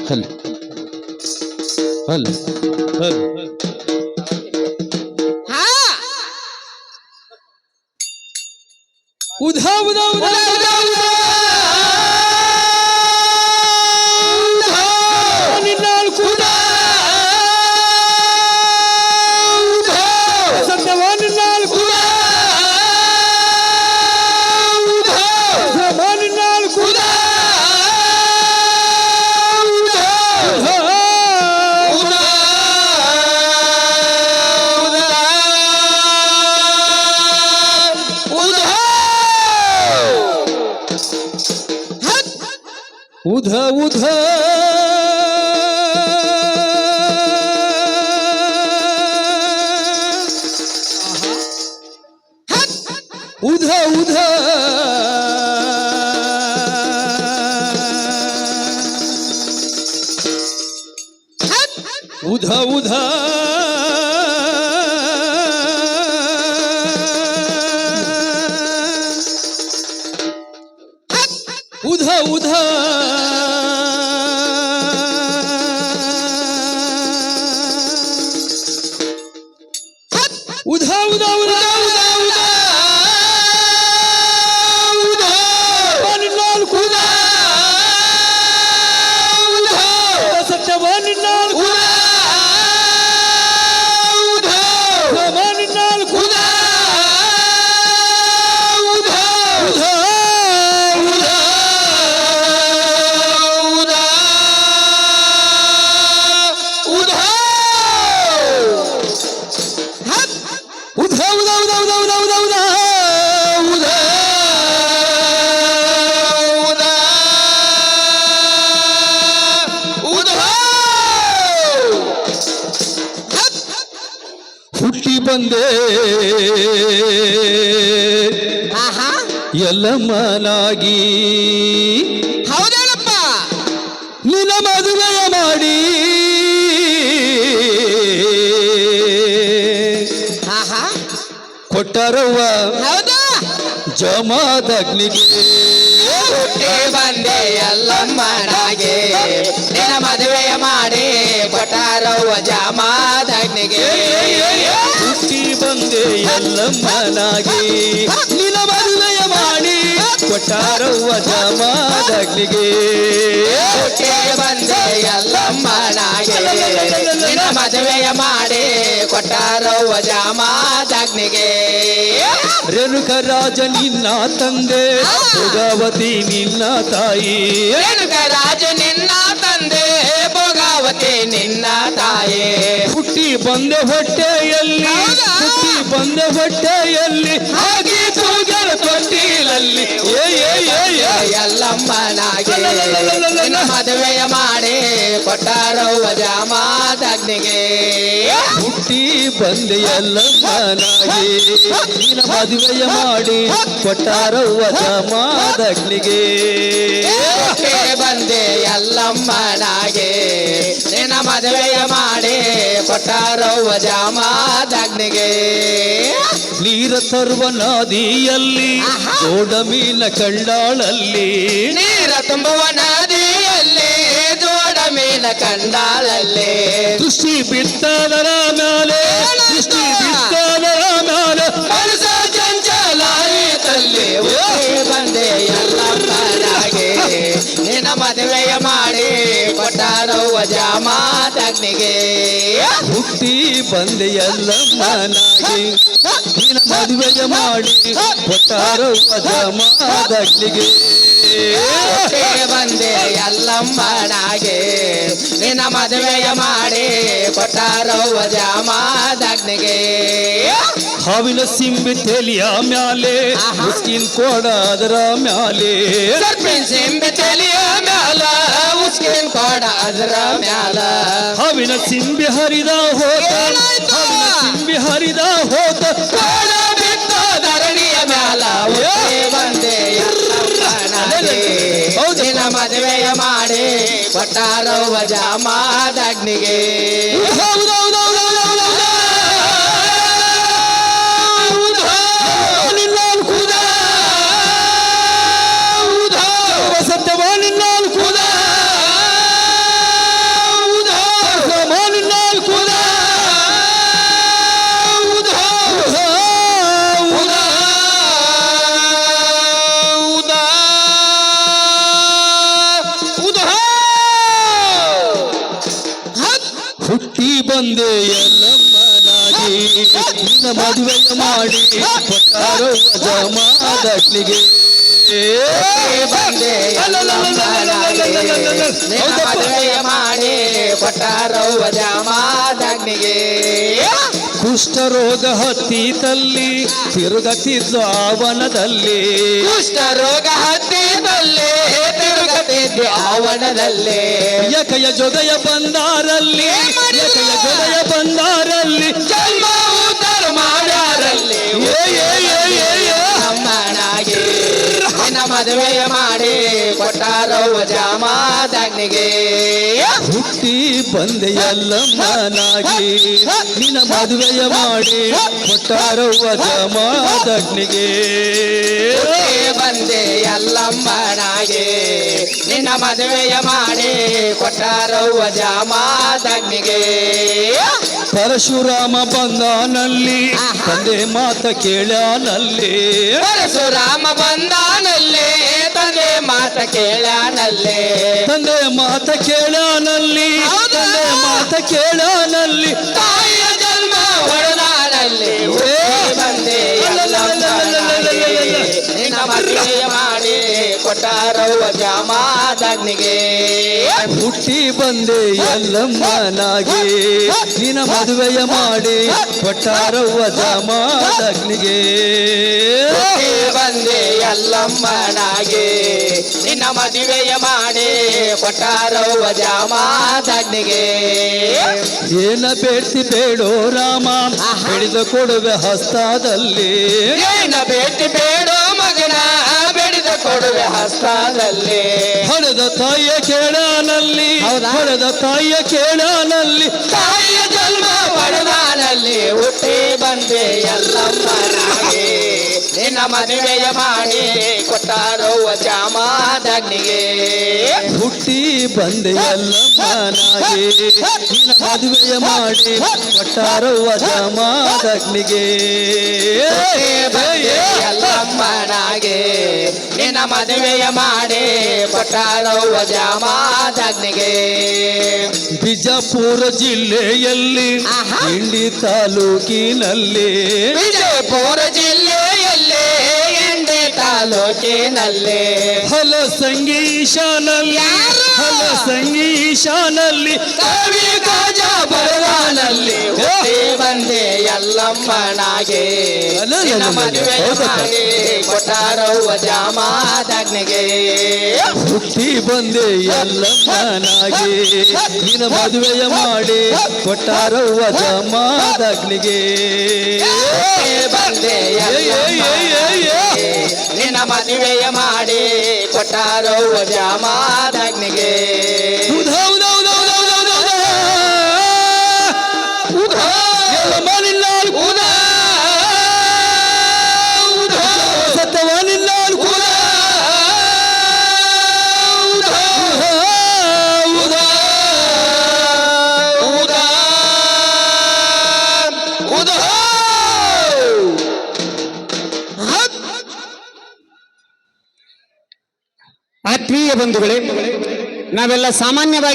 ಹಲ್ ಹಲ್ ಹಲ್ ಹಾ ಉಧಾ ಉಧಾ ಉಧಾ ಉಧಾ ಉಧಾ ನಿನ್ನಾಳು ಕೂಡ ಸತ್ಯವ ನಿನ್ನಾಳು ಕೂಡ ನಿನ್ನಾಳು ಕೂಡ ಉಧ ಉಧ ಉಧ ಉಧ ಉಧ ಉಧ ಉಧ ಉಧ ಉಧಾ ಉಧಾ ಉಧಾ ಉಧಾ ಉಧಾ ನಿನ್ನಾಳು ಕೂಡ ಸತ್ಯವ ನಿನ್ನಾಳು ಕೂಡ ನಿನ್ನಾಳು ಕೂಡ ಹುಟ್ಟಿ ಬಂದೆ ಎಲ್ಲಮ್ಮನಾಗಿ ಹೌದೇಳಪ್ಪ ನಿನ್ನ ಮದುವೆಯ ಮಾಡಿ ಕೊಟ್ಟರವ್ವ ಹೌದಾ ಜಮಾದಗ್ನಿಗೆ ಬಂದೆ ಎಲ್ಲಮ್ಮನಾಗೆ ನಿನ್ನ ಮದುವೆಯ ಮಾಡಿ ಕೊಟ್ಟಾರವ್ವ ಜಮಾದಗ್ನಿಗೆ ಹುಟ್ಟಿ ಬಂದೆ ಎಲ್ಲಮ್ಮನಾಗಿ ನಿನ್ನ ಮದುವೆಯ ಮಾಡಿ ಕೊಟ್ಟಾರವ್ವ ಜಮಾದಗ್ನಿಗೆ ಬಂದೆ ಎಲ್ಲಮ್ಮನಾಗೆ ನಿನ್ನ ಮದುವೆಯ ಮಾಡಿ ಕೊಟ್ಟಾರವ್ವ ಜಮಾದಗ್ನಿಗೆ ರೇಣುಕರಾಜ ನಿನ್ನ ತಂದೆ ಭೋಗಾವತಿ ನಿನ್ನ ತಾಯಿ ರೇಣುಕರಾಜ ನಿನ್ನ ತಂದೆ ಭೋಗಾವತಿ ನಿನ್ನ ತಾಯಿ ಹುಟ್ಟಿ ಬಂದೆ ಹೊಟ್ಟೆಯಲ್ಲಿ ಹುಟ್ಟಿ ಬಂದೆ ಹೊಟ್ಟೆಯಲ್ಲಿ ಹಾಗೆ ತೂಗರ ತೊಟ್ಟಿಲಲ್ಲಿ ಎಲ್ಲಮ್ಮನಾಗೆ ನಿನ್ನ ಮದುವೆಯ ಮಾಡಿ ಕೊಟ್ಟಾರವ್ವ ಜಮಾದಗ್ನಿಗೆ ಹುಟ್ಟಿ ಬಂದೆ ಎಲ್ಲಮ್ಮನಾಗಿ ನಿನ್ನ ಮದುವೆಯ ಮಾಡಿ ಕೊಟ್ಟಾರವ್ವ ಜಮಾದಗ್ನಿಗೆ ಬಂದೆ ಎಲ್ಲಮ್ಮನಾಗೆ ನಿನ್ನ ಮದುವೆಯ ಮಾಡಿ ಕೊಟ್ಟಾರವ್ವ ಜಮಾದಗ್ನಿಗೆ ನೀರ ತರುವ ನದಿಯಲ್ಲಿ ಜೋಡ ಮೀನ ಕಂಡಾಳಲ್ಲಿ ನೀರ ತುಂಬುವ ನದಿಯಲ್ಲಿ ಜೋಡ ಮೀನ ಕಂಡಾಳಲ್ಲಿ ದೃಷ್ಟಿ ಬಿತ್ತದರ ಮ್ಯಾಲೆ ದೃಷ್ಟಿ ಬಿತ್ತದರ ಮ್ಯಾಲೆ ಮನಸ ಚಂಚಲಾಯಿತಲ್ಲಿ ಬಂದೆ ಎಲ್ಲಮ್ಮನಾಗೆ ನಿನ್ನ ಮದುವೆಯ ಮಾಡಿ ಕೊಟ್ಟಾರವ್ವ ಜಮಾದಗ್ನಿಗೆ ಹುಟ್ಟಿ ಬಂದೆ ಎಲ್ಲಮ್ಮನಾಗಿ ನಿನ್ನ ಮದುವೆಯ ಮಾಡಿ ಕೊಟ್ಟಾರವ್ವ ಜಮಾದಗ್ನಿಗೆ ಬಂದೆ ಎಲ್ಲಮ್ಮನಾಗೆ ನಿನ್ನ ಮದುವೆಯ ಮಾಡಿ ಕೊಟ್ಟಾರವ್ವ ಜಮಾದಗ್ನಿಗೆ ಹಾವಿನ ಸಿಂಬಿ ತೆಲಿಯ ಮ್ಯಾಲೆ ಮುಸ್ಕಿನ್ ಕೋಡ ಅದರ ಮ್ಯಾಲೆ ಸರ್ಪಿನ ಸಿಂಬಿ ತೆಲಿಯ ಮ್ಯಾಲ ಉಸ್ಕಿನ್ ಕೋಡ ಅದರ ಮ್ಯಾಲ ಹಾವಿನ ಸಿಂಬಿ ಹರಿದ ಹೋತ ಹಾವಿನ ಸಿಂಬಿ ಹರಿದ ಹೋತ ಕೋಡ ಬಿತ್ತ ಧರಣಿಯ ಮ್ಯಾಲ ಬಂದೆ ಎಲ್ಲಮ್ಮನಾಗೆ ನಿನ್ನ ಮದುವೆಯ ಮಾಡಿ ಕೊಟ್ಟಾರವ್ವ ಜಮಾದಗ್ನಿಗೆ ಸತ್ಯವ ನಿನ್ನಾಳು ಕೂಡ ಬಂದೆ ಎಲ್ಲಮ್ಮನಾಗಿ ನಿನ್ನ ಮದುವೆಯ ಮಾಡಿ ಕೊಟ್ಟಾರೋ ಜಮಾದಟ್ಲಿಗೆ ಬಂದೆ ಮದುವೆಯ ಮಾಡಿ ಕೊಟ್ಟಾರವ್ವ ಜಮಾದಗ್ನಿಗೆ ಕುಷ್ಠರೋಗ ಹತ್ತಿತಲ್ಲಿ ತಿರುಗತಿದ್ದ ಆವನದಲ್ಲಿ ಕುಷ್ಠರೋಗ ಹತ್ತಿದಲ್ಲಿ ತಿರುಗತಿದ್ದ ಆವರಣದಲ್ಲಿ ಯಕಯ ಜೊಗಯ ಬಂದಾರಲ್ಲಿ ಯಕಯ ಜೊಗಯ ಬಂದಾರಲ್ಲಿ ಜನ್ಮ ಉದ್ಧಾರ ಮಾಡ್ಯಾರಲ್ಲಿ ನಮ್ಮನಾಗಿ ನಿನ್ನ ಮದುವೆಯ ಮಾಡಿ ಕೊಟ್ಟಾರವ್ವ ಜಮಾದಗ್ನಿಗೆ ಹುಟ್ಟಿ ಬಂದೆ ಎಲ್ಲಮ್ಮನಾಗಿ ನಿನ್ನ ಮದುವೆಯ ಮಾಡಿ ಕೊಟ್ಟಾರವ್ವ ಜಮಾದಗ್ನಿಗೆ ಬಂದೆ ಎಲ್ಲಮ್ಮನಾಗೆ ನಿನ್ನ ಮದುವೆಯ ಮಾಡಿ ಕೊಟ್ಟಾರವ್ವ ಜಮಾದಗ್ನಿಗೆ ಪರಶುರಾಮ ಬಂದಾನಲ್ಲಿ ತಂದೆ ಮಾತ ಕೇಳ್ಯಾನಲ್ಲಿ ಪರಶುರಾಮ ಬಂದಾನಲ್ಲೇ ತಂದೆ ಮಾತ ಕೇಳಾನಲ್ಲೇ ತಂದೆ ಮಾತ ಕೇಳ್ಯಾನಲ್ಲಿ ತಂದೆ ಮಾತ ಕೇಳ್ಯಾನಲ್ಲಿ ತಾಯಿಯ ಜನ್ಮ ಹೊಡೆದಾನಲ್ಲಿ ಬಂದೆ ಎಲ್ಲಮ್ಮನಾಗೆ ನಿನ್ನ ಮದುವೆಯ ಮಾಡಿ ಕೊಟ್ಟಾರವ್ವ ಜಮಾದಗ್ನಿಗೆ ಹುಟ್ಟಿ ಬಂದೆ ಎಲ್ಲಮ್ಮನಾಗಿ ನಿನ್ನ ಮದುವೆಯ ಮಾಡಿ ಕೊಟ್ಟಾರವ್ವ ಜಮಾದಗ್ನಿಗೆ ಬಂದೆ ಎಲ್ಲಮ್ಮನಾಗೆ ನಿನ್ನ ಮದುವೆಯ ಮಾಡಿ ಕೊಟ್ಟಾರವ್ವ ಜಮಾದಗ್ನಿಗೆ ಏನ ಬೇಡ್ತಿ ಬೇಡೋ ರಾಮ ಹಿಡಿದು ಕೊಡುವೆ ಹಸ್ತದಲ್ಲಿ ಏನ ಭೇಟಿ ಬೇಡೋ ಮಗನ ಬೆಳೆದ ಕೊಡುವೆ ಹಸ್ತದಲ್ಲಿ ಹೊಡೆದ ತಾಯಿಯ ಕೇಳಾನಲ್ಲಿ ಹೊಡೆದ ತಾಯಿಯ ಕೇಳಾನಲ್ಲಿ ತಾಯಿಯ ಜನ್ಮ ಪಡೆದಾನಲ್ಲಿ ಹುಟ್ಟಿ ಬಂದೆ ಎಲ್ಲಮ್ಮನಾಗೆ ನಿನ್ನ ಮದುವೆಯ ಮಾಡಿ ಕೊಟ್ಟಾರವ್ವ ಜಮಾದಗ್ನಿಗೆ ಹುಟ್ಟಿ ಬಂದೆ ಎಲ್ಲಮ್ಮನಾಗಿ ನಿನ್ನ ಮದುವೆಯ ಮಾಡಿ ಕೊಟ್ಟಾರವ್ವ ಜಮಾದಗ್ನಿಗೆ ಬಂದೆ ಎಲ್ಲಮ್ಮನಾಗೆ ನಿನ್ನ ಮದುವೆಯ ಮಾಡಿ ಕೊಟ್ಟಾರವ್ವ ಜಮಾದಗ್ನಿಗೆ ಬಿಜಾಪುರ ಜಿಲ್ಲೆಯಲ್ಲಿ ಇಂಡಿ ತಾಲೂಕಿನಲ್ಲಿ ವಿಜಯಪುರ ಜಿಲ್ಲೆಯಲ್ಲೇ ಎಂಡಿ ತಾಲೂಕಿನಲ್ಲಿ ಹಲ ಸಂಗೀಶನಲ್ಲಿ ಹಲ ಸಂಗೀಶನಲ್ಲಿ ಕವಿ ಗಾಜ ಬರದಾನಲ್ಲಿ ಹುಟ್ಟಿ ಬಂದೆ ಎಲ್ಲಮ್ಮನಾಗೆ ನಿನ್ನ ಮದುವೆಯ ಮಾಡಿ ಕೊಟ್ಟಾರವ್ವ ಜಮಾದಗ್ನಿಗೆ ಹುಟ್ಟಿ ಬಂದೆ ಎಲ್ಲಮ್ಮನಾಗಿ ನಿನ್ನ ಮದುವೆಯ ಮಾಡಿ ಕೊಟ್ಟಾರವ್ವ ಜಮಾದಗ್ನಿಗೆ ಬಂದೆ ಎಲ್ಲಮ್ಮನಾಗೆ ನಿನ್ನ ಮದುವೆಯ ಮಾಡಿ ಕೊಟ್ಟಾರವ್ವ ಜಮಾದಗ್ನಿಗೆ ಉಧಾ ಉಧಾ ಉಧಾ ಉಧಾ ಉಧಾ ಉಧಾ ಉಧಾ ಎಲ್ಲಮ್ಮನಿಲ್ಲಾಲ್ ಉದಾ ಉದಾ ಸತ್ತವನಿಲ್ಲಾಲ್ ಉದಾ ಉದಾ ಉಧಾ ಉದಾ ಉದಾ ಆತ್ಮೀಯ ಬಂಧುಗಳೇ, ನಾವೆಲ್ಲ ಸಾಮಾನ್ಯವಾಗಿ